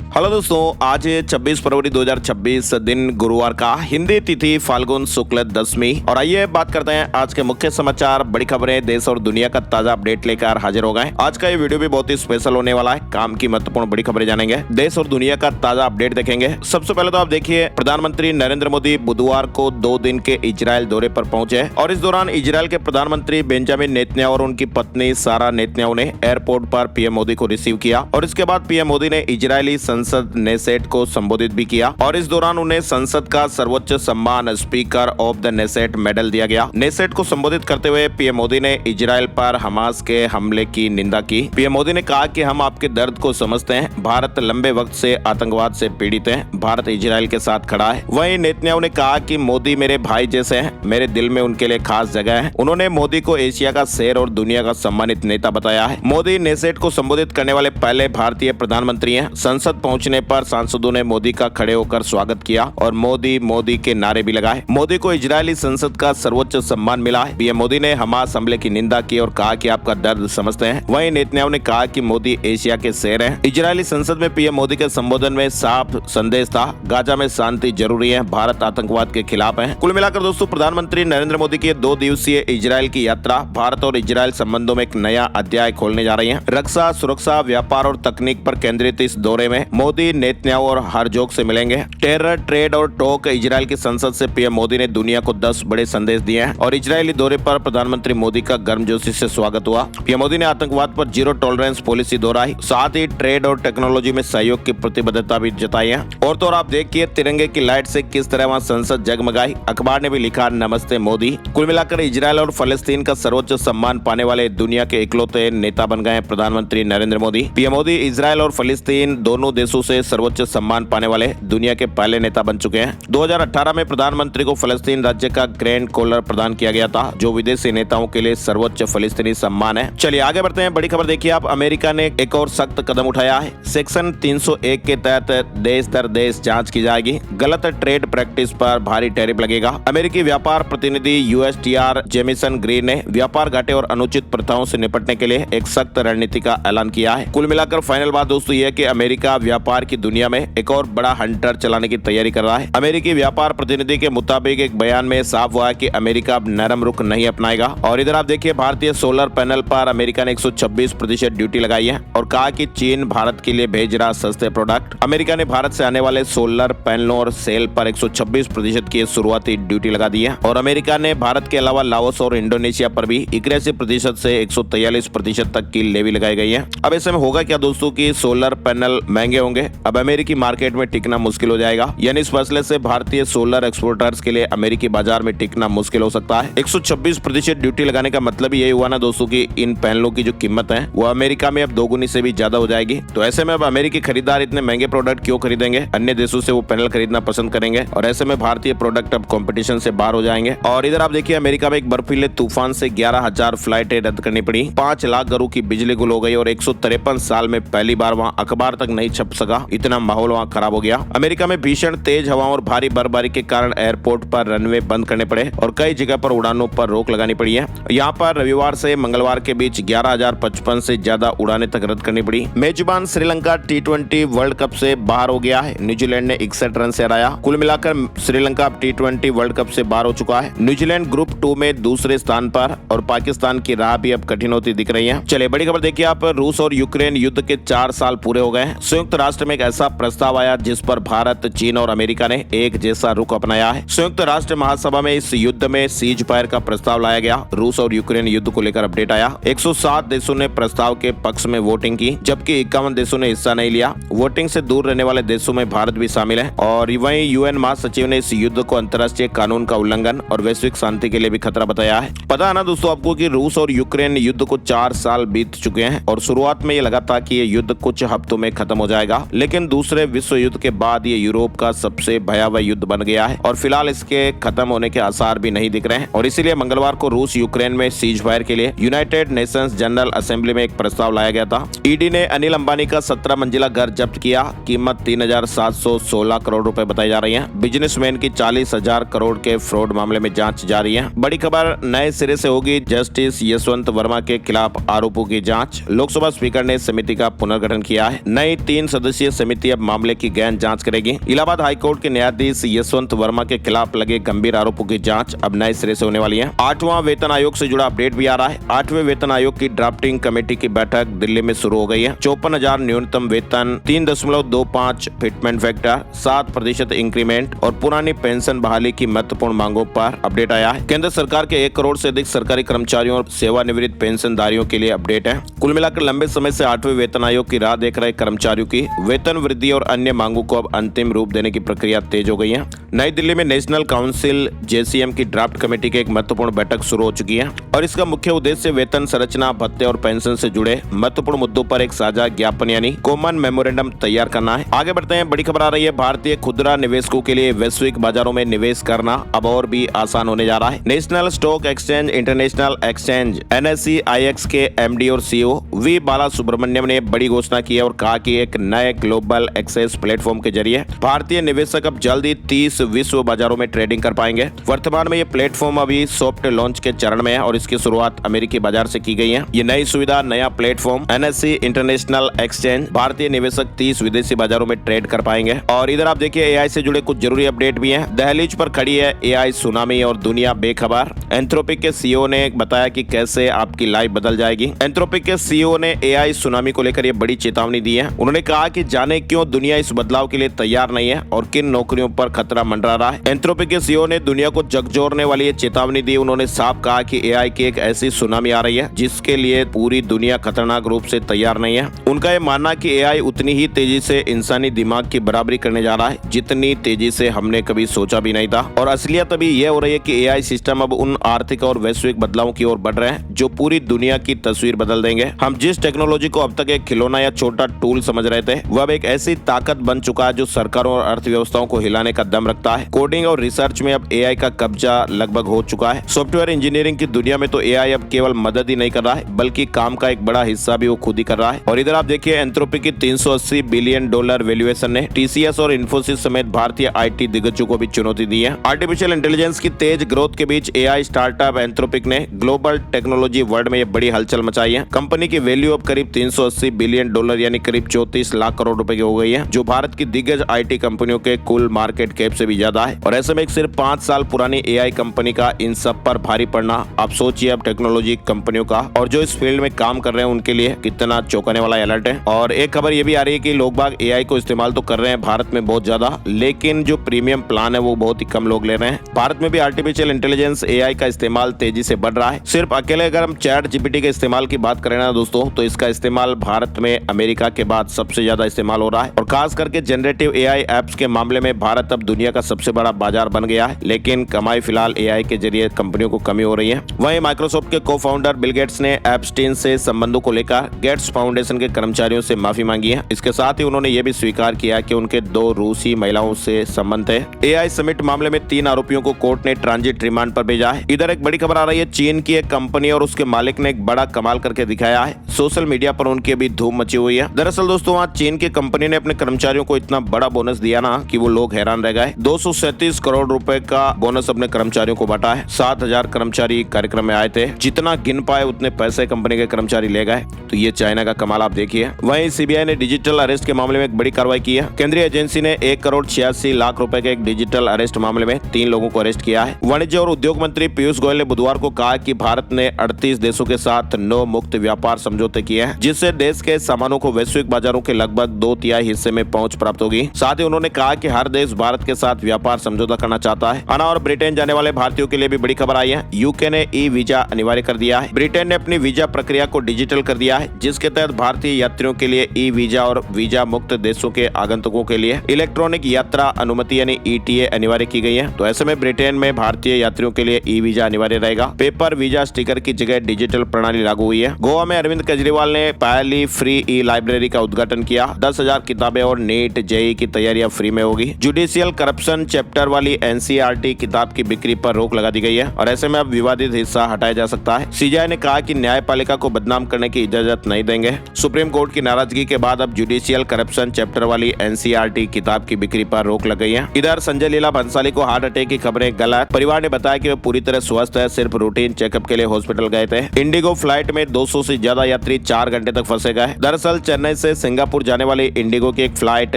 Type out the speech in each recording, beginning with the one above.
Hello दोस्तों, आज 26 फरवरी 2026 दिन गुरुवार का, हिंदी तिथि फाल्गुन शुक्ल दशमी। और आइए बात करते हैं आज के मुख्य समाचार, बड़ी खबरें, देश और दुनिया का ताजा अपडेट लेकर हाजिर हो गए। आज का ये वीडियो भी बहुत ही स्पेशल होने वाला है। काम की महत्वपूर्ण बड़ी खबरें जानेंगे, देश और दुनिया का ताजा अपडेट देखेंगे। सबसे पहले तो आप देखिए, प्रधानमंत्री नरेंद्र मोदी बुधवार को 2 दिन के इजरायल दौरे पर पहुंचे और इस दौरान इजरायल के प्रधानमंत्री बेंजामिन नेतन्याहू और उनकी पत्नी सारा नेतन्याहू ने एयरपोर्ट पर पीएम मोदी को रिसीव किया और इसके बाद पीएम मोदी ने इजरायली संसद नेसेट को संबोधित भी किया और इस दौरान उन्हें संसद का सर्वोच्च सम्मान speaker of the Knesset medal दिया गया। नेसेट को संबोधित करते हुए पीएम मोदी ने इजरायल पर हमास के हमले की निंदा की। पीएम मोदी ने कहा कि हम आपके दर्द को समझते हैं। भारत लंबे वक्त से आतंकवाद से पीड़ित है। भारत इजरायल के साथ खड़ा है। वहीं नेतन्याहू ने कहा कि मोदी मेरे भाई जैसे हैं, मेरे दिल में उनके लिए खास जगह है। उन्होंने मोदी को एशिया का शेर और दुनिया का सम्मानित नेता बताया है। मोदी नेसेट को संबोधित करने वाले पहले भारतीय प्रधानमंत्री हैं। संसद पहुंचने पर सांसदों ने मोदी का खड़े होकर स्वागत किया और मोदी मोदी के नारे भी लगाए। मोदी को इजरायली संसद का सर्वोच्च सम्मान मिला है। पीएम मोदी ने हमास हमले की निंदा की और कहा कि आपका दर्द समझते हैं। वहीं नेतन्याहू ने कहा कि मोदी एशिया के शेर हैं। इजरायली संसद में पीएम मोदी के संबोधन में साफ संदेश था, गाजा में शांति जरूरी है, भारत आतंकवाद के खिलाफ है। कुल मिलाकर दोस्तों, प्रधानमंत्री नरेंद्र मोदी की 2 दिवसीय इजरायल की यात्रा भारत और इजरायल संबंधों में एक नया अध्याय खोलने जा रही है। रक्षा, सुरक्षा, व्यापार और तकनीक पर केंद्रित इस दौरे में मोदी नेतन्याहू और हरजोग से मिलेंगे। टेरर, ट्रेड और टॉक इजरायल की संसद से पीएम मोदी ने दुनिया को 10 बड़े संदेश दिए हैं और इजरायली दौरे पर प्रधानमंत्री मोदी का गर्मजोशी से स्वागत हुआ। पीएम मोदी ने आतंकवाद पर जीरो टॉलरेंस पॉलिसी दोहराई, साथ ही ट्रेड और टेक्नोलॉजी में सहयोग की प्रतिबद्धता भी जताई है। और तो और आप देखिए, तिरंगे की लाइट से किस तरह वहाँ संसद जगमगाई। अखबार ने भी लिखा, नमस्ते मोदी। कुल मिलाकर इजरायल और फलस्तीन का सर्वोच्च सम्मान पाने वाले दुनिया के इकलौते नेता बन गए प्रधानमंत्री नरेंद्र मोदी। पीएम मोदी इजरायल और फलस्तीन दोनों देशों से सर्वोच्च सम्मान पाने वाले दुनिया के पहले नेता बन चुके हैं। 2018 में प्रधानमंत्री को फलस्तीन राज्य का ग्रैंड कॉलर प्रदान किया गया था, जो विदेशी नेताओं के लिए सर्वोच्च फलस्तीनी सम्मान है। चलिए आगे बढ़ते हैं। बड़ी खबर देखिए आप, अमेरिका ने एक और सख्त कदम उठाया है। सेक्शन 301 के तहत देश दर देश जांच की जाएगी। गलत ट्रेड प्रैक्टिस पर भारी टैरिफ लगेगा। अमेरिकी व्यापार प्रतिनिधि यूएसटीआर जेमिसन ग्रीन ने व्यापार घाटे और अनुचित प्रथाओं से निपटने के लिए एक सख्त रणनीति का ऐलान किया है। कुल मिलाकर फाइनल बात दोस्तों ये है कि अमेरिका व्यापार की दुनिया में एक और बड़ा हंटर चलाने की तैयारी कर रहा है। अमेरिकी व्यापार प्रतिनिधि के मुताबिक एक बयान में साफ हुआ है कि अमेरिका अब नरम रुख नहीं अपनाएगा। और इधर आप देखिए, भारतीय सोलर पैनल पर अमेरिका ने 126% ड्यूटी लगाई है और कहा कि चीन भारत के लिए भेज रहा सस्ते प्रोडक्ट। अमेरिका ने भारत से आने वाले सोलर पैनलों और सेल पर 126% की शुरुआती ड्यूटी लगा दी है और अमेरिका ने भारत के अलावा लाओस और इंडोनेशिया पर भी 81% से 143% तक की लेवी लगाई गई है। अब ऐसे में होगा क्या दोस्तों की सोलर पैनल महंगे होंगे। अब अमेरिकी मार्केट में टिकना मुश्किल हो जाएगा। यानी इस फैसले से भारतीय सोलर एक्सपोर्टर्स के लिए अमेरिकी बाजार में टिकना मुश्किल हो सकता है। 126% ड्यूटी लगाने का मतलब यही हुआ ना दोस्तों कि इन पैनलों की जो कीमत है वो अमेरिका में अब 2 गुनी से भी ज्यादा हो जाएगी। तो ऐसे में अब अमेरिकी खरीदार इतने महंगे प्रोडक्ट क्यों खरीदेंगे, अन्य देशों से वो पैनल खरीदना पसंद करेंगे और ऐसे में भारतीय प्रोडक्ट अब कंपटीशन से बाहर हो जाएंगे। और इधर आप देखिए, अमेरिका में एक बर्फीले तूफान से 11,000 फ्लाइटें रद्द करनी पड़ी। 5 लाख घरों की बिजली गुल हो गई और 153 साल में पहली बार वहाँ अखबार तक नहीं छप सका, इतना माहौल वहाँ खराब हो गया। अमेरिका में भीषण तेज हवाओं और भारी बर्फबारी के कारण एयरपोर्ट पर रनवे बंद करने पड़े और कई जगह पर उड़ानों पर रोक लगानी पड़ी है। यहाँ पर रविवार से मंगलवार के बीच 11,055 से ज्यादा उड़ानें तक रद्द करनी पड़ी। मेजबान श्रीलंका T20 वर्ल्ड कप से बाहर हो गया है। न्यूजीलैंड ने 61 रन से हराया। कुल मिलाकर श्रीलंका T20 वर्ल्ड कप से बाहर हो चुका है। न्यूजीलैंड ग्रुप 2 में दूसरे स्थान पर और पाकिस्तान की राह भी अब कठिन होती दिख रही है। चलिए बड़ी खबर देखिए आप, रूस और यूक्रेन युद्ध के 4 साल पूरे हो गए हैं। संयुक्त राष्ट्र में एक ऐसा प्रस्ताव आया जिस पर भारत, चीन और अमेरिका ने एक जैसा रुख अपनाया है। संयुक्त राष्ट्र महासभा में इस युद्ध में सीज फायर का प्रस्ताव लाया गया। रूस और यूक्रेन युद्ध को लेकर अपडेट आया। 107 देशों ने प्रस्ताव के पक्ष में वोटिंग की, जबकि 51 देशों ने हिस्सा नहीं लिया। वोटिंग से दूर रहने वाले देशों में भारत भी शामिल है। और वहीं यूएन महासचिव ने इस युद्ध को अंतर्राष्ट्रीय कानून का उल्लंघन और वैश्विक शांति के लिए भी खतरा बताया है। पता है ना दोस्तों आपको कि रूस और यूक्रेन युद्ध को 4 साल बीत चुके हैं और शुरुआत में ये लगा था कि ये युद्ध कुछ हफ्तों में खत्म हो जाएगा, लेकिन दूसरे विश्व युद्ध के बाद ये यूरोप का सबसे भयावह युद्ध बन गया है और फिलहाल इसके खत्म होने के आसार भी नहीं दिख रहे हैं। और इसीलिए मंगलवार को रूस यूक्रेन में सीज फायर के लिए यूनाइटेड नेशंस जनरल असेंबली में एक प्रस्ताव लाया गया था। ईडी ने अनिल अंबानी का 17 मंजिला घर जब्त किया। कीमत 3,716 करोड़ रुपए बताई जा रही है। बिजनेसमैन की 40,000 करोड़ के फ्रॉड मामले में जांच जारी है। बड़ी खबर, नए सिरे से होगी जस्टिस यशवंत वर्मा के खिलाफ आरोपों की जांच। लोकसभा स्पीकर ने समिति का पुनर्गठन किया है। नई 3 सदस्यीय समिति अब मामले की गहन जांच करेगी। इलाहाबाद हाईकोर्ट के न्यायाधीश यशवंत वर्मा के खिलाफ लगे गंभीर आरोपों की जांच अब नए सिरे से होने वाली है। 8वां वेतन आयोग से जुड़ा अपडेट भी आ रहा है। 8वें वेतन आयोग की ड्राफ्टिंग कमेटी की बैठक दिल्ली में शुरू हो गई है। 54,000 न्यूनतम वेतन, 3.25 फिटमेंट फैक्टर, 7% इंक्रीमेंट और पुरानी पेंशन बहाली की महत्वपूर्ण मांगों पर अपडेट आया है। केंद्र सरकार के 1 करोड़ से अधिक सरकारी कर्मचारियों और सेवानिवृत्त पेंशनधारियों के लिए अपडेट है। कुल मिलाकर लंबे समय से 8वें वेतन आयोग की राह देख रहे कर्मचारियों की वेतन वृद्धि और अन्य मांगों को अब अंतिम रूप देने की प्रक्रिया तेज हो गई है। नई दिल्ली में नेशनल काउंसिल JCM की ड्राफ्ट कमेटी की एक महत्वपूर्ण बैठक शुरू हो चुकी है और इसका मुख्य उद्देश्य वेतन संरचना, भत्ते और पेंशन से जुड़े महत्वपूर्ण मुद्दों पर एक साझा ज्ञापन यानी कॉमन मेमोरेंडम तैयार करना है। आगे बढ़ते हैं, बड़ी खबर आ रही है। भारतीय खुदरा निवेशकों के लिए वैश्विक बाजारों में निवेश करना अब और भी आसान होने जा रहा है। National stock exchange international exchange NSE/IX के MD और CEO V बालासुब्रमण्यम ने बड़ी घोषणा की है और कहा कि एक नए ग्लोबल एक्सेस प्लेटफॉर्म के जरिए भारतीय निवेशक अब जल्द ही 30 विश्व बाजारों में ट्रेडिंग कर पाएंगे। वर्तमान में ये प्लेटफॉर्म अभी सॉफ्ट लॉन्च के चरण में है और इसकी शुरुआत अमेरिकी बाजार से की गई है। ये नई सुविधा, नया प्लेटफॉर्म NSE इंटरनेशनल एक्सचेंज भारतीय निवेशक 30 विदेशी बाजारों में ट्रेड कर पाएंगे। और इधर आप देखिए AI से जुड़े कुछ जरूरी अपडेट भी हैं। दहलीज पर खड़ी है AI सुनामी और दुनिया बेखबर। एंथ्रोपिक के CEO ने बताया कि कैसे आपकी लाइफ बदल जाएगी। एंथ्रोपिक के CEO ने AI सुनामी को लेकर ये बड़ी चेतावनी दी है। उन्होंने कहा कि जाने क्यों दुनिया इस बदलाव के लिए तैयार नहीं है और किन नौकरियों पर खतरा मंडरा रहा है। एंथ्रोपिक के CEO ने दुनिया को झकझोरने वाली ये चेतावनी दी। उन्होंने साफ कहा कि AI की एक ऐसी सुनामी आ रही है जिसके लिए पूरी दुनिया खतरनाक रूप से तैयार नहीं है। उनका ये मानना कि AI उतनी ही तेजी से इंसानी दिमाग की बराबरी करने जा रहा है जितनी तेजी से हमने कभी सोचा भी नहीं था। और असलियत अभी ये हो रही है कि AI सिस्टम अब उन आर्थिक और वैश्विक बदलावों की ओर बढ़ रहे हैं जो पूरी दुनिया की तस्वीर बदल देंगे। हम जिस टेक्नोलॉजी को अब तक एक खिलौना या छोटा टूल समझ रहे थे, वह अब एक ऐसी ताकत बन चुका है जो सरकारों और अर्थव्यवस्थाओं को हिलाने का दम रखता है। कोडिंग और रिसर्च में अब AI का कब्जा लगभग हो चुका है। सॉफ्टवेयर इंजीनियरिंग की दुनिया में तो AI अब केवल मदद ही नहीं कर रहा है बल्कि काम का एक बड़ा हिस्सा भी वो खुद ही कर रहा है। और इधर आप देखिए, एंथ्रोपिक की $380 बिलियन वैल्यूएशन ने TCS और इन्फोसिस समेत भारतीय IT दिग्गजों को भी चुनौती दी है। आर्टिफिशियल इंटेलिजेंस की तेज ग्रोथ के बीच AI स्टार्टअप एंथ्रोपिक ने ग्लोबल टेक्नोलॉजी वर्ल्ड में ये बड़ी हलचल मचाई है। कंपनी की वैल्यू अब करीब $380 बिलियन यानी करीब 34 लाख करोड़ रुपए की हो गई है, जो भारत की दिग्गज IT कंपनियों के कुल मार्केट कैप से भी ज्यादा है। और ऐसे में एक सिर्फ 5 साल पुरानी AI कंपनी का इन सब पर भारी पड़ना, आप सोचिए अब टेक्नोलॉजी कंपनियों का और जो इस फील्ड में काम कर रहे हैं उनके लिए कितना चौंकाने वाला अलर्ट है। और एक खबर ये भी आ रही है कि लोग बाग AI को इस्तेमाल तो कर रहे हैं भारत में बहुत ज्यादा, लेकिन जो प्रीमियम प्लान है वो बहुत ही कम लोग ले रहे हैं। भारत में भी आर्टिफिशियल इंटेलिजेंस AI का इस्तेमाल तेजी से बढ़ रहा है। सिर्फ अकेले अगर हम ChatGPT के इस्तेमाल की बात करें ना दोस्तों, तो इसका इस्तेमाल भारत में अमेरिका के बाद सबसे ज्यादा इस्तेमाल हो रहा है। और खास करके जनरेटिव AI एप्स के मामले में भारत अब दुनिया का सबसे बड़ा बाजार बन गया है, लेकिन कमाई फिलहाल AI के जरिए कंपनियों को कमी हो रही है। वहीं माइक्रोसॉफ्ट के को फाउंडर बिल गेट्स ने एप्स्टीन से संबंधों को लेकर गेट्स फाउंडेशन के कर्मचारियों से माफी मांगी है। इसके साथ ही उन्होंने ये भी स्वीकार किया कि उनके 2 रूसी महिलाओं से संबंध है। AI समिट मामले में 3 आरोपियों को कोर्ट ने ट्रांजिट रिमांड पर भेजा है। इधर एक बड़ी खबर आ रही है, चीन की एक कंपनी और उसके मालिक ने एक बड़ा कमाल करके दिखाया है। सोशल मीडिया पर उनकी अभी धूम मची हुई है। दरअसल दोस्तों, वहाँ चीन की कंपनी ने अपने कर्मचारियों को इतना बड़ा बोनस दिया ना कि वो लोग हैरान रह गए। 237 करोड़ रुपए का बोनस अपने कर्मचारियों को बांटा है। 7,000 कर्मचारी कार्यक्रम में आए थे, जितना गिन पाए उतने पैसे कंपनी के कर्मचारी ले गए। तो ये चाइना का कमाल आप देखिए। वहीं CBI ने डिजिटल अरेस्ट के मामले में एक बड़ी कार्रवाई की है। केंद्रीय एजेंसी ने 1 करोड़ 86 लाख रुपए के एक डिजिटल अरेस्ट मामले में 3 लोगों को अरेस्ट किया है। वाणिज्य और उद्योग मंत्री पीयूष गोयल ने बुधवार को कहा कि भारत ने 38 देशों के साथ 9 मुक्त व्यापार समझौते किए हैं, जिससे देश के सामानों को वैश्विक बाजारों के लगभग 2/3 हिस्से में पहुंच प्राप्त होगी। साथ ही उन्होंने कहा कि हर देश भारत के साथ व्यापार समझौता करना चाहता है। अना और ब्रिटेन जाने वाले भारतीयों के लिए भी बड़ी खबर आई है। यूके ने ई-वीजा अनिवार्य कर दिया है। ब्रिटेन ने अपनी वीजा प्रक्रिया को डिजिटल कर दिया है, जिसके तहत भारतीय यात्रियों के लिए ई-वीजा और वीजा मुक्त देशों के आगंतुकों के लिए इलेक्ट्रॉनिक यात्रा अनुमति यानी ETA अनिवार्य की गई है। तो ऐसे में ब्रिटेन में भारतीय यात्रियों के लिए ई-वीजा अनिवार्य रहेगा। पेपर वीजा स्टिकर की जगह डिजिटल प्रणाली लागू हुई है। गोवा में अरविंद केजरीवाल ने पहली फ्री ई-लाइब्रेरी का उद्घाटन किया। 10,000 किताबें और नीट JEE की तैयारियां फ्री में होगी। जुडिशियल करप्शन चैप्टर वाली NCERT किताब की बिक्री पर रोक लगा दी गई है और ऐसे में अब विवादित हिस्सा हटाया जा सकता है। CJI ने कहा कि न्यायपालिका को बदनाम करने की इजाजत नहीं देंगे। सुप्रीम कोर्ट की नाराजगी के बाद अब जुडिशियल करप्शन चैप्टर वाली NCERT किताब की बिक्री पर रोक लग गई है। इधर संजय लीला भंसाली को हार्ट अटैक की खबरें गलत। परिवार ने बताया कि वे पूरी तरह स्वस्थ है, सिर्फ रूटीन चेकअप के लिए हॉस्पिटल गए थे। इंडिगो फ्लाइट में 200 से ज्यादा यात्री 4 घंटे तक फंसे गए। दरअसल चेन्नई से सिंगापुर जाने वाली इंडिगो की एक फ्लाइट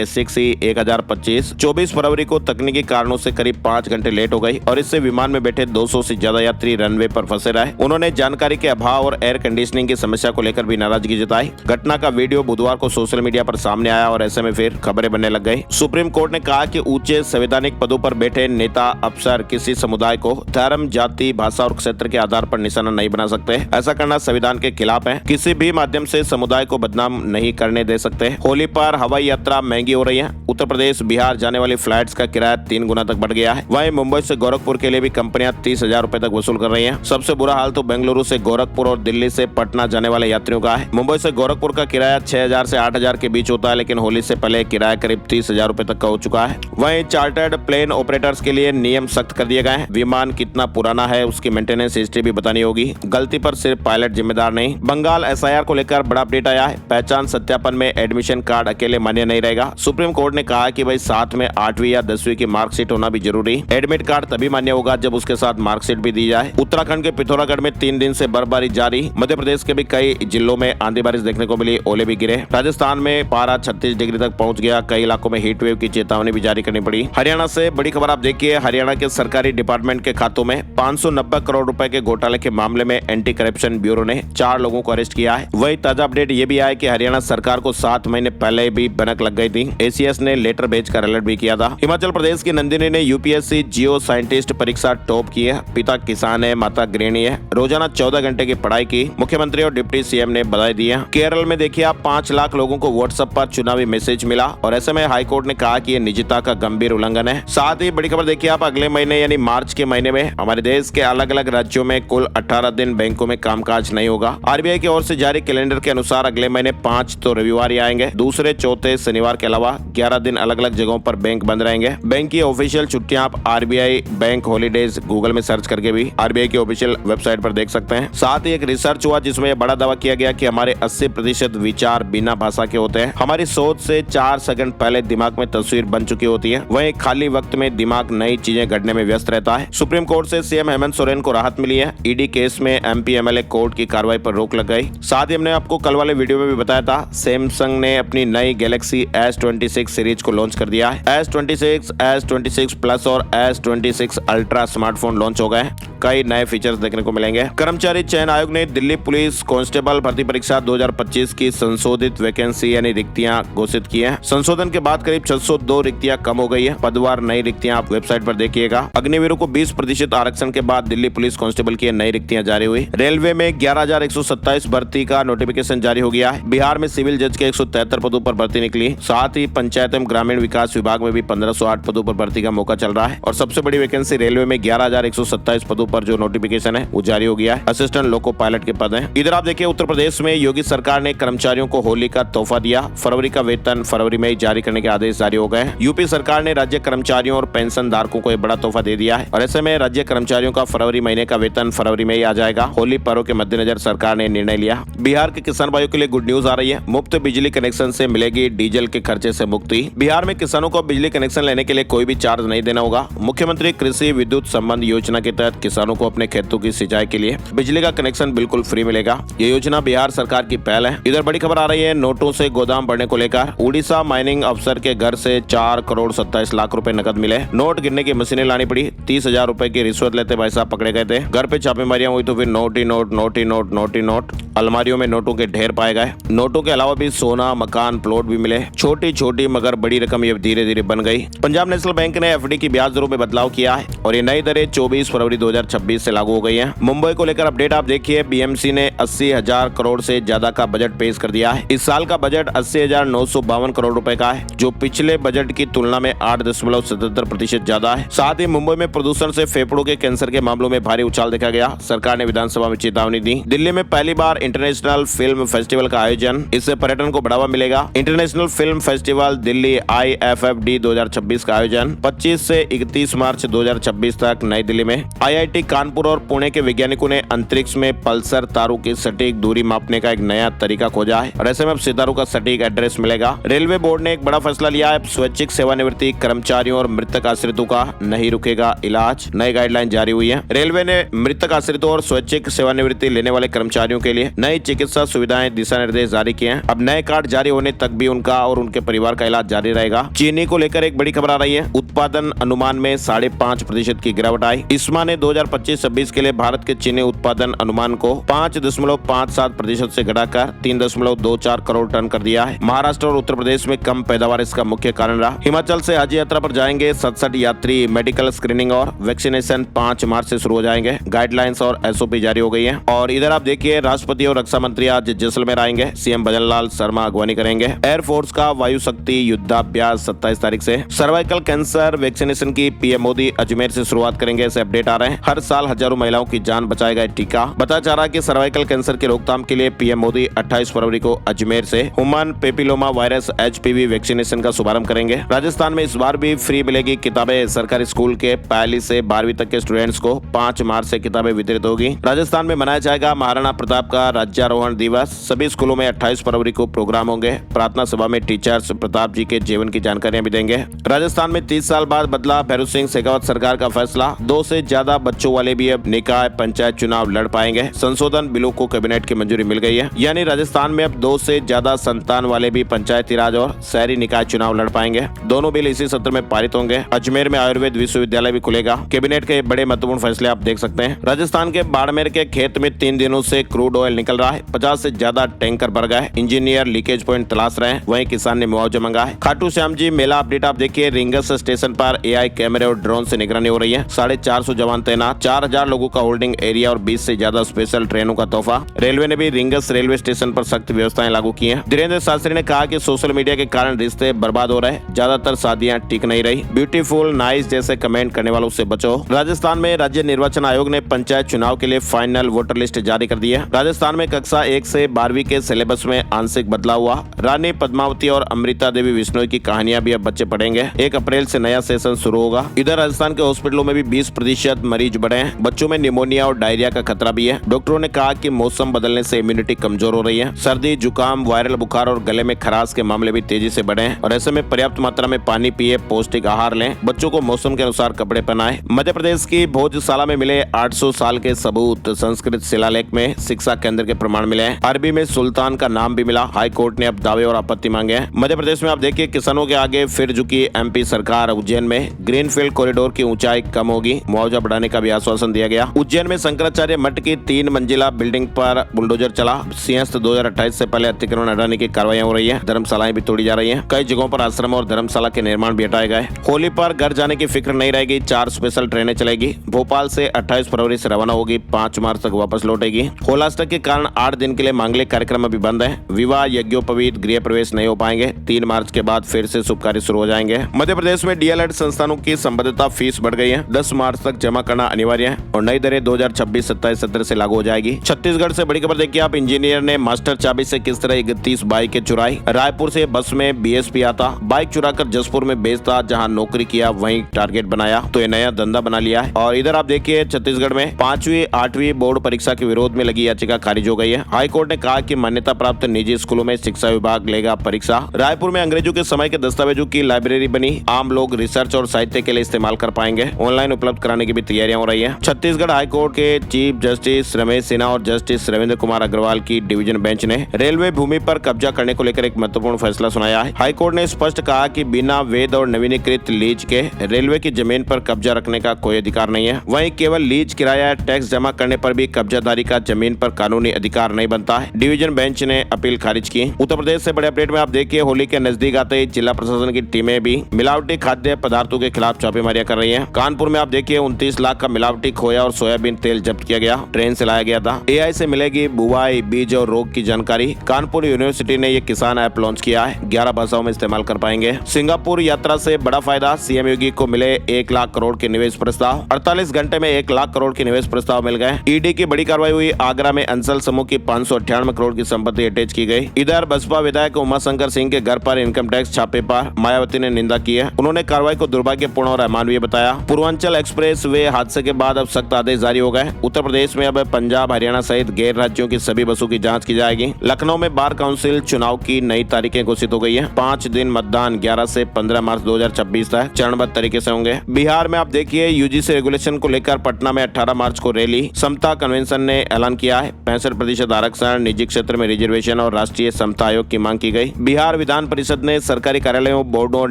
SCC-1025 24 फरवरी को तकनीकी कारणों से करीब 5 घंटे लेट हो गई और इससे विमान में बैठे 200 से ज्यादा यात्री रनवे पर फंसे रहे। उन्होंने जानकारी के अभाव और एयर कंडीशनिंग की समस्या को लेकर भी नाराजगी जताई। घटना का वीडियो बुधवार को सोशल मीडिया पर सामने आया और ऐसे में फिर खबरें बनने लग गई। सुप्रीम कोर्ट ने कहा कि ऊंचे संवैधानिक पदों पर बैठे नेता अफसर किसी समुदाय को धर्म, जाति, भाषा और क्षेत्र के आधार पर निशाना नहीं बना सकते। ऐसा करना संविधान के खिलाफ है। किसी भी माध्यम से समुदाय को बदनाम नहीं करने दे सकते। होली पर हवाई यात्रा महंगी हो रही है। उत्तर प्रदेश, बिहार जाने वाली फ्लाइट्स का किराया 3 गुना तक बढ़ गया है। वहीं मुंबई से गोरखपुर के लिए भी कंपनियां 30,000 रुपए तक वसूल कर रही हैं। सबसे बुरा हाल तो बेंगलुरु से गोरखपुर और दिल्ली से पटना जाने वाले यात्रियों का है। मुंबई से गोरखपुर का किराया 6,000 से 8,000 के बीच होता है, लेकिन होली से पहले किराया करीब 30,000 रुपए तक का हो चुका है। वहीं चार्टर्ड प्लेन ऑपरेटर्स के लिए नियम सख्त कर दिए गए हैं। विमान कितना पुराना है उसकी मेंटेनेंस हिस्ट्री भी बतानी होगी। गलती पर सिर्फ पायलट जिम्मेदार नहीं। बंगाल SIR को लेकर बड़ा अपडेट आया है। पहचान सत्यापन में एडमिशन कार्ड अकेले मान्य नहीं रहेगा। सुप्रीम कोर्ट ने कहा कि भाई साथ में 8वीं या 10वीं की मार्कशीट होना भी जरूरी। एडमिट कार्ड तभी मान्य होगा जब उसके साथ मार्कशीट भी दी जाए। उत्तराखंड के पिथौरागढ़ में 3 दिन से बर्फबारी जारी। मध्य प्रदेश के भी कई जिलों में आंधी बारिश देखने को मिली, ओले भी गिरे। राजस्थान में पारा 36 डिग्री तक पहुंच गया। कई इलाकों में हीट वेव की चेतावनी भी जारी करनी पड़ी। हरियाणा से बड़ी खबर आप देखिए। हरियाणा के सरकारी डिपार्टमेंट के खातों में 590 करोड़ रुपए के घोटाले के मामले में एंटी करप्शन ब्यूरो ने 4 लोगों को अरेस्ट किया है। वही ताजा अपडेट ये भी आया कि हरियाणा सरकार को 7 महीने पहले भी भनक लग गई थी। ACS ने लेटर भेजकर अलर्ट भी किया था। हिमाचल प्रदेश की नंदिनी ने UPSC जियो साइंटिस्ट परीक्षा टॉप की है। पिता किसान है, माता गृहिणी है। रोजाना 14 घंटे की पढ़ाई की। मुख्यमंत्री और डिप्टी CM ने बधाई दी है। केरल में देखिए आप 5 लाख लोगों को WhatsApp पर चुनावी मैसेज मिला और ऐसे में हाईकोर्ट ने कहा कि ये निजता का गंभीर उल्लंघन है। साथ ही बड़ी खबर देखिए आप अगले महीने यानी मार्च के महीने में हमारे देश के अलग अलग राज्यों में कुल 18 दिन बैंकों में कामकाज नहीं होगा। RBI की ओर से जारी कैलेंडर के अनुसार अगले महीने 5 तो रविवार ही आएंगे। दूसरे, चौथे शनिवार के अलावा 11 दिन अलग अलग जगहों पर बैंक बंद रहेंगे। बैंक की ऑफिशियल छुट्टियां आप RBI बैंक हॉलीडेज गूगल में सर्च करके भी RBI की ऑफिशियल वेबसाइट पर देख सकते हैं। साथ ही एक रिसर्च हुआ जिसमें यह बड़ा दावा किया गया कि हमारे 80% विचार बिना भाषा के होते हैं। हमारी सोच से 4 सेकंड पहले दिमाग में तस्वीर बन चुकी होती है। वहीं खाली वक्त में दिमाग नई चीजें गढ़ने में व्यस्त रहता है। सुप्रीम कोर्ट से CM हेमंत सोरेन को राहत मिली है। ED केस में MP MLA कोर्ट की कार्रवाई पर रोक लग गई। साथ ही हमने आपको कल वाले वीडियो में भी बताया था सैमसंग ने अपनी नई गैलेक्सी S26 सीरीज को लॉन्च कर दिया है। S26, S26 प्लस और S26 अल्ट्रा स्मार्टफोन लॉन्च हो गए। कई नए फीचर्स देखने को मिलेंगे। कर्मचारी चयन आयोग ने दिल्ली पुलिस कांस्टेबल भर्ती परीक्षा 2025 की संशोधित वैकेंसी यानी रिक्तियां घोषित की हैं। संशोधन के बाद करीब 602 रिक्तियां कम हो गई है। पदवार नई रिक्तियां आप वेबसाइट पर देखिएगा। अग्निवीरों को 20% आरक्षण के बाद दिल्ली पुलिस कांस्टेबल की नई रिक्तियां जारी हुई। रेलवे में 11,127 भर्ती का नोटिफिकेशन जारी हो गया है। बिहार में सिविल जज के 173 पदों पर भर्ती निकली। साथ ही पंचायत एवं ग्रामीण विकास विभाग में भी 1508 पदों पर भर्ती का मौका चल रहा है। और सबसे बड़ी वैकेंसी रेलवे में 11,127 पदों पर जो नोटिफिकेशन है वो जारी हो गया है। असिस्टेंट लोको पायलट के पद हैं। इधर आप देखिए उत्तर प्रदेश में योगी सरकार ने कर्मचारियों को होली का तोहफा दिया। फरवरी का वेतन फरवरी में ही जारी करने के आदेश जारी हो गए। यूपी सरकार ने राज्य कर्मचारियों और पेंशन धारकों को बड़ा तोहफा दे दिया है और ऐसे में राज्य कर्मचारियों का फरवरी महीने का वेतन फरवरी में ही आ जाएगा। होली पर्व के मद्देनजर सरकार ने निर्णय लिया। बिहार के किसान भाइयों के लिए गुड न्यूज आ रही है। मुफ्त बिजली कनेक्शन से मिलेगी डीजल के खर्चे से मुक्ति। बिहार में किसानों को बिजली कनेक्शन लेने के लिए कोई भी चार्ज नहीं देना होगा। मुख्यमंत्री कृषि विद्युत संबंध योजना के तहत किसानों को अपने खेतों की सिंचाई के लिए बिजली का कनेक्शन बिल्कुल फ्री मिलेगा। ये योजना बिहार सरकार की पहल है। इधर बड़ी खबर आ रही है नोटों से गोदाम बढ़ने को लेकर। उड़ीसा माइनिंग अफसर के घर से 4 करोड़ 27 लाख रुपए नकद मिले। नोट गिनने की मशीनें लानी पड़ी। 30,000 रुपए की रिश्वत लेते भाई साहब पकड़े गए थे। घर पे छापेमारियां हुई तो फिर नोट ही नोट, नोट ही नोट, नोट ही नोट। अलमारियों में नोटों के ढेर पाए गए। नोटों के अलावा भी सोना, मकान, प्लॉट भी मिले। छोटी छोटी मगर बड़ी रकम ये धीरे धीरे बन गई। पंजाब नेशनल बैंक ने FD की ब्याज दरों में बदलाव किया है और ये नई दरें 24 फरवरी 2026 से लागू हो गई है। मुंबई को लेकर अपडेट आप देखिए। BMC ने 80,000 करोड़ से ज्यादा का बजट पेश कर दिया है। इस साल का बजट 80,952 करोड़ रुपए का है, जो पिछले बजट की तुलना में 8.77% ज्यादा है। साथ ही मुंबई में प्रदूषण से फेफड़ों के कैंसर के मामलों में भारी उछाल देखा गया। सरकार ने विधानसभा में चेतावनी दी। दिल्ली में पहली बार इंटरनेशनल फिल्म फेस्टिवल का आयोजन। इससे पर्यटन को बढ़ावा मिलेगा। International film festival Delhi IFFD 2026 का आयोजन 25 से 31 मार्च 2026 तक नई दिल्ली में। IIT कानपुर और पुणे के वैज्ञानिकों ने अंतरिक्ष में पल्सर तारों की सटीक दूरी मापने का एक नया तरीका खोजा है और ऐसे में अब सितारों का सटीक एड्रेस मिलेगा। रेलवे बोर्ड ने एक बड़ा फैसला लिया है। स्वैच्छिक सेवानिवृत्ति कर्मचारियों और मृतक आश्रितों का नहीं रुकेगा इलाज। नई गाइडलाइन जारी हुई है। रेलवे ने मृतक आश्रितों और स्वैच्छिक सेवानिवृत्ति लेने वाले कर्मचारियों के लिए नई चिकित्सा सुविधाएं दिशा निर्देश जारी किए हैं। अब नए कार्ड जारी जारी होने तक भी उनका और उनके परिवार का इलाज जारी रहेगा। चीनी को लेकर एक बड़ी खबर आ रही है। उत्पादन अनुमान में 5.5% की गिरावट आई। इस्मा ने 2025-26 के लिए भारत के चीनी उत्पादन अनुमान को 5.57% से घटाकर 3.24 करोड़ टन कर दिया है। महाराष्ट्र और उत्तर प्रदेश में कम पैदावार इसका मुख्य कारण रहा। हिमाचल से हज यात्रा पर जाएंगे 67 यात्री। मेडिकल स्क्रीनिंग और वैक्सीनेशन 5 मार्च से शुरू हो जाएंगे। गाइडलाइंस और SOP जारी हो गई है। और इधर आप देखिए, राष्ट्रपति और रक्षा मंत्री आज जैसलमेर आएंगे। CM भजनलाल शर्मा अगवानी करेंगे। एयरफोर्स का वायु शक्ति युद्धाभ्यास 27 तारीख से। सर्वाइकल कैंसर वैक्सीनेशन की PM मोदी अजमेर से शुरुआत करेंगे। ऐसे अपडेट आ रहे हैं। हर साल हजारों महिलाओं की जान बचाएगा टीका। बताया जा रहा है कि सर्वाइकल कैंसर की रोकथाम के लिए PM मोदी 28 फरवरी को अजमेर से human papilloma virus HPV vaccination का शुभारंभ करेंगे। राजस्थान में इस बार भी फ्री मिलेगी किताबें। सरकारी स्कूल के पहली से 12वीं तक के स्टूडेंट्स को 5 मार्च से किताबें वितरित होगी। राजस्थान में मनाया जाएगा महाराणा प्रताप का राज्यारोहण दिवस। सभी स्कूलों में 28 फरवरी को प्रोग्राम होंगे। प्रार्थना सभा में टीचर्स प्रताप जी के जीवन की जानकारियां भी देंगे। राजस्थान में 30 साल बाद बदला भैरू सिंह शेखावत सरकार का फैसला। 2 से ज्यादा बच्चों वाले भी अब निकाय पंचायत चुनाव लड़ पाएंगे। संशोधन बिलों को कैबिनेट की मंजूरी मिल गई है। यानी राजस्थान में अब 2 से ज्यादा संतान वाले भी पंचायती राज और शहरी निकाय चुनाव लड़ पाएंगे। दोनों बिल इसी सत्र में पारित होंगे। अजमेर में आयुर्वेद विश्वविद्यालय भी खुलेगा। कैबिनेट के बड़े महत्वपूर्ण फैसले आप देख सकते हैं। राजस्थान के बाड़मेर के खेत में 3 दिनों से क्रूड ऑयल निकल रहा है। 50 से ज्यादा टैंकर भर गए। इंजीनियर लीकेज पॉइंट तलाश रहे हैं। वहीं किसान ने मुआवजा मांगा है। खाटू श्याम जी मेला अपडेट आप देखिए। रिंगस स्टेशन पर AI कैमरे और ड्रोन से निगरानी हो रही है। 450 जवान तैनात। 4000 लोगों का होल्डिंग एरिया और 20 से ज्यादा स्पेशल ट्रेनों का तोहफा। रेलवे ने भी रिंगस रेलवे स्टेशन पर सख्त व्यवस्थाएं लागू की हैं। धीरेन्द्र शास्त्री ने कहा कि सोशल मीडिया के कारण रिश्ते बर्बाद हो रहे हैं। ज्यादातर शादियां टिक नहीं रही। ब्यूटीफुल नाइस जैसे कमेंट करने वालों से बचो। राजस्थान में राज्य निर्वाचन आयोग ने पंचायत चुनाव के लिए फाइनल वोटर लिस्ट जारी कर दी है। राजस्थान में कक्षा 1 से 12वीं के सिलेबस में आंशिक बदलाव हुआ। रानी पद्मावती और अमृता देवी बिश्नोई की कहानियां भी अब बच्चे पढ़ेंगे। 1 अप्रैल से नया सेशन शुरू होगा। इधर राजस्थान के हॉस्पिटलों में भी 20% मरीज बढ़े हैं। बच्चों में निमोनिया और डायरिया का खतरा भी है। डॉक्टरों ने कहा कि मौसम बदलने से इम्यूनिटी कमजोर हो रही है। सर्दी, जुकाम, वायरल बुखार और गले में खराश के मामले भी तेजी से बढ़े हैं। और ऐसे में पर्याप्त मात्रा में पानी पिए, पौष्टिक आहार लें। बच्चों को मौसम के अनुसार कपड़े पहनाएं। मध्य प्रदेश की भोजशाला में मिले 800 साल के सबूत। संस्कृत शिलालेख में शिक्षा केंद्र के प्रमाण मिले हैं। अरबी में सुल्तान का नाम भी मिला। हाई कोर्ट ने अब दावे और आपत्ति मांगे हैं। मध्य प्रदेश में आप देखिए, किसानों के आगे फिर झुकी MP सरकार। उज्जैन में ग्रीनफील्ड कॉरिडोर की ऊंचाई कम होगी। मुआवजा बढ़ाने का भी आश्वासन दिया गया। उज्जैन में शंकराचार्य मठ की 3 मंजिला बिल्डिंग पर बुलडोजर चला। सिंहस्थ 2028 से पहले अतिक्रमण हटाने की कार्रवाई हो रही है। धर्मशालाएं भी तोड़ी जा रही हैं। कई जगहों पर आश्रम और धर्मशाला के निर्माण भी हटाए गए। होली पर घर जाने की फिक्र नहीं रहेगी। 4 स्पेशल ट्रेनें चलेगी। भोपाल से 28 फरवरी से रवाना होगी। 5 मार्च तक वापस लौटेगी। होलाष्टक के कारण 8 दिन के लिए मांगलिक कार्यक्रम अभी बंद है। विवाह, यज्ञोपवीत, गृह प्रवेश नहीं हो पाएंगे। 3 मार्च के बाद फिर से शुभ कार्य शुरू हो जाएंगे। मध्य प्रदेश में DLED संस्थानों की संबद्धता फीस बढ़ गई है। 10 मार्च तक जमा करना अनिवार्य है और नई दरें 2026-27 सत्र से लागू हो जाएगी। छत्तीसगढ़ से बड़ी खबर देखिए आप। इंजीनियर ने मास्टर चाबी से किस तरह 31 बाइक चुराई। रायपुर से बस में BSP आता, बाइक चुराकर जसपुर में बेचता। जहां नौकरी किया वहीं टारगेट बनाया, तो ये नया धंधा बना लिया है। और इधर आप देखिए, छत्तीसगढ़ में 5वीं 8वीं बोर्ड परीक्षा के विरोध में लगी याचिका खारिज हो गई है। हाईकोर्ट ने कहा कि मान्यता प्राप्त निजी स्कूलों में शिक्षा विभाग लेगा परीक्षा। रायपुर में अंग्रेजों के समय के दस्तावेजों की लाइब्रेरी बनी। आम लोग रिसर्च और साहित्य के लिए इस्तेमाल कर पाएंगे। ऑनलाइन उपलब्ध कराने की भी तैयारियां हो रही है। छत्तीसगढ़ हाईकोर्ट के चीफ जस्टिस रमेश सिन्हा और जस्टिस रविंद्र कुमार अग्रवाल की डिवीजन बेंच ने रेलवे भूमि पर कब्जा करने को लेकर एक महत्वपूर्ण फैसला सुनाया है। हाईकोर्ट ने स्पष्ट कहा कि बिना वैध और नवीनीकृत लीज के रेलवे की जमीन पर कब्जा रखने का कोई अधिकार नहीं है। वहीं केवल लीज, किराया, टैक्स जमा करने पर भी कब्जादारी का जमीन पर कानूनी अधिकार नहीं बनता है। डिवीजन बेंच ने अपील खारिज की। उत्तर प्रदेश से बड़े अपडेट में आप देखिए, होली के नजदीक आते ही जिला प्रशासन की टीमें भी मिलावटी खाद्य पदार्थों के खिलाफ छापेमारियां कर रही है। कानपुर में आप देखिए 29 लाख का मिलावटी खोया और सोयाबीन तेल जब्त किया गया। ट्रेन से लाया गया था। AI से मिलेगी बुवाई, बीज और रोग की जानकारी। कानपुर यूनिवर्सिटी ने ये किसान ऐप लॉन्च किया है। 11 भाषाओं में इस्तेमाल कर पाएंगे। सिंगापुर यात्रा से बड़ा फायदा। CM योगी को मिले 1 लाख करोड़ के निवेश प्रस्ताव। 48 घंटे में 1 लाख करोड़ के निवेश प्रस्ताव मिल गए। ED की बड़ी कार्रवाई हुई। आगरा में अंसल समूह की 598 करोड़ की संपत्ति अटैच की गई। इधर बसपा विधायक उमाशंकर सिंह के घर पर इनकम टैक्स छापे पर मायावती ने निंदा की है। उन्होंने कार्रवाई को दुर्भाग्यपूर्ण और अमानवीय बताया। पूर्वांचल एक्सप्रेस वे हादसे के बाद अब सख्त आदेश जारी हो गए। उत्तर प्रदेश में अब पंजाब, हरियाणा सहित गैर राज्यों की सभी बसों की जांच की जाएगी। लखनऊ में बार काउंसिल चुनाव की नई तारीखें घोषित हो गई है। 5 दिन मतदान 11 से 15 मार्च 2026 तक चरणबद्ध तरीके से होंगे। बिहार में आप देखिए, UGC रेगुलेशन को लेकर पटना में 18 मार्च को रैली। समता कन्वेंशन ने ऐलान किया है 65% आरक्षण, निजी क्षेत्र में रिजर्वेशन और राष्ट्रीय समता आयोग की मांग की गई। बिहार विधान परिषद ने सरकारी कार्यालयों, बोर्डों और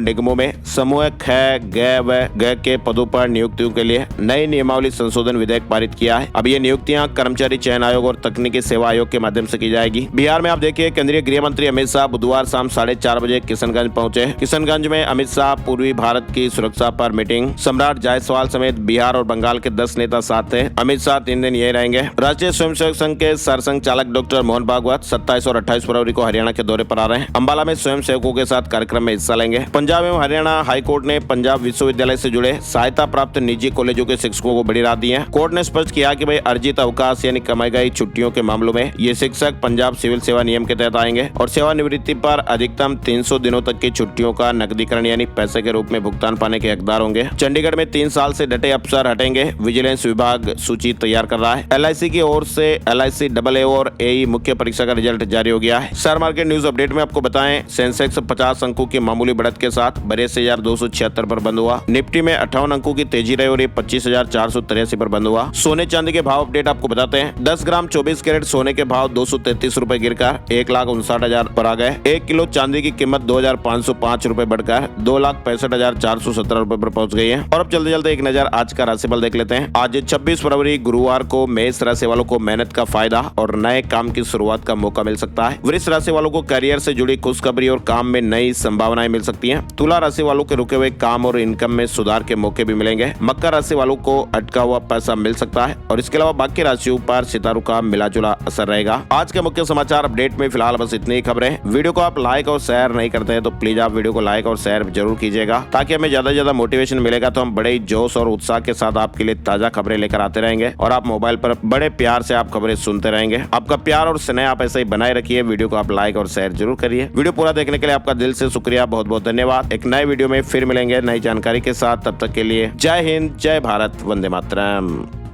निगमों में समूह ख, ग व ग के पदों पर नियुक्तियों के लिए नई नियमावली संशोधन विधेयक पारित किया है। अब ये नियुक्तियां कर्मचारी चयन आयोग और तकनीकी सेवा आयोग के माध्यम से की जाएगी। बिहार में आप देखिए, केंद्रीय गृह मंत्री अमित शाह बुधवार शाम 4:30 बजे किशनगंज पहुंचे। किशनगंज में अमित शाह पूर्वी भारत की सुरक्षा पर मीटिंग, सम्राट जायसवाल समेत बिहार और बंगाल के 10 नेता साथ थे। अमित शाह 3 दिन यही रहेंगे। राष्ट्रीय स्वयंसेवक संघ के सरसंघ चालक डॉक्टर मोहन भागवत 27 और 28 फरवरी को हरियाणा के दौरे पर आ रहे हैं। अंबाला में स्वयंसेवकों के साथ कार्यक्रम में हिस्सा लेंगे। पंजाब एवं हरियाणा हाईकोर्ट ने पंजाब विश्वविद्यालय से जुड़े सहायता प्राप्त निजी कॉलेजों के शिक्षकों को बड़ी राहत दी है। कोर्ट ने स्पष्ट किया कि भाई अर्जित अवकाश यानी कमाई गई छुट्टियों के मामलों में ये शिक्षक पंजाब सिविल सेवा नियम के तहत आएंगे और सेवानिवृत्ति पर अधिकतम 300 दिनों तक की छुट्टियों का नकदीकरण यानी पैसे के रूप में भुगतान पाने के हकदार होंगे। चंडीगढ़ में 3 साल से डटे अफसर हटेंगे। विजिलेंस विभाग सूची तैयार कर रहा है। LIC की ओर से LIC AA और AE मुख्य परीक्षा का रिजल्ट जारी हो गया है। शेयर मार्केट न्यूज अपडेट में आपको बताएं, सेंसेक्स 50 अंकों की मामूली बढ़त के साथ 82,276 पर बंद हुआ। निफ्टी में 58 अंकों की तेजी रही और ये 25,483 पर बंद हुआ। सोने चांदी के भाव अपडेट आपको बताते हैं। 10 ग्राम 24 कैरेट सोने के भाव 233 रुपए गिरकर 1,59,000 पर आ गए। 1 किलो चांदी की कीमत 2,505 रुपए बढ़कर 2,65,417 रुपए पर पहुंच गई है। और अब चलते चलते एक नजर आज का राशिफल देख लेते हैं। आज 26 फरवरी गुरुवार को मेष राशि वालों को मेहनत का फायदा और नए काम की शुरुआत का मौका मिल सकता है। वृष राशि वालों को करियर से जुड़ी खुशखबरी और काम में नई संभावनाएं मिल सकती हैं। तुला राशि वालों के रुके हुए काम और इनकम में सुधार के मौके भी मिलेंगे। मकर राशि वालों को अटका हुआ पैसा मिल सकता है और इसके अलावा बाकी राशियों पर सितारों का मिलाजुला असर रहेगा। आज के मुख्य समाचार अपडेट में फिलहाल बस इतनी ही खबरें। वीडियो को आप लाइक और शेयर नहीं करते हैं तो प्लीज आप वीडियो को लाइक और शेयर जरूर कीजिएगा, ताकि हमें ज्यादा से ज्यादा मोटिवेशन मिलेगा। तो हम बड़े ही जोश और उत्साह के साथ आपके लिए ताजा खबरें लेकर आते रहेंगे और आप मोबाइल पर बड़े प्यार से आप खबरें सुनते रहेंगे। आपका प्यार और स्नेह आप ऐसे ही बनाए रखिए। वीडियो को आप लाइक और शेयर जरूर करिए। वीडियो पूरा देखने के लिए आपका दिल से शुक्रिया, बहुत बहुत धन्यवाद। एक नए वीडियो में फिर मिलेंगे नई जानकारी के साथ। तब तक के लिए जय हिंद, जय भारत, वंदे मातरम।